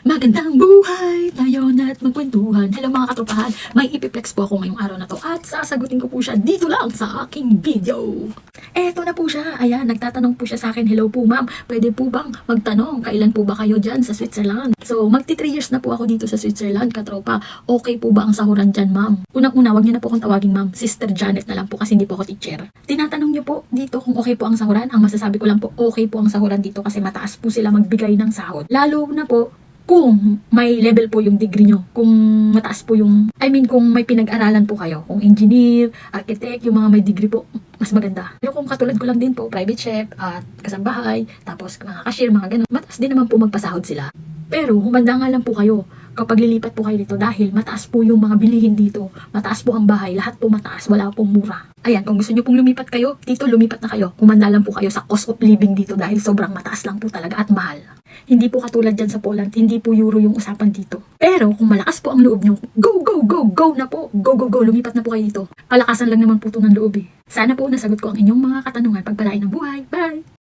Magandang buhay! Tayo na't magkwentuhan. Hello mga katropahan, may ipiplex po ako ngayong araw na to at sasagutin ko po siya dito lang sa aking video. Eto na po siya. Ayan, nagtatanong po siya sa akin. Hello po ma'am, pwede po bang magtanong? Kailan po ba kayo dyan sa Switzerland? So, magti 3 years na po ako dito sa Switzerland, katropa. Okay po ba ang sahuran dyan ma'am? Unang-una, wag niyo na po akong tawagin ma'am. Sister Janet na lang po kasi hindi po ako teacher. Tinatanong niyo po dito kung okay po ang sahuran. Ang masasabi ko lang po, okay po ang sahuran dito kasi mataas po sila magbigay ng sahod. Lalo na po kung may level po yung degree nyo, kung mataas po yung, kung may pinag-aralan po kayo, kung engineer, architect, yung mga may degree po, mas maganda. Pero kung katulad ko lang din po, private chef, at kasambahay, tapos mga cashier, mga ganun, mataas din naman po magpasahod sila. Pero humanda nga lang po kayo kapag lilipat po kayo dito dahil mataas po yung mga bilihin dito, mataas po ang bahay, lahat po mataas, wala pong mura. Ayan, kung gusto nyo pong lumipat kayo, dito lumipat na kayo. Humanda lang po kayo sa cost of living dito dahil sobrang mataas lang po talaga at mahal. Hindi po katulad dyan sa Poland, hindi po euro yung usapan dito. Pero kung malakas po ang loob nyo, go, go, go, go na po. Go, go, go, lumipat na po kayo dito. Palakasan lang naman po ito ng loob eh. Sana po nasagot ko ang inyong mga katanungan. Pagpalain ng buhay. Bye!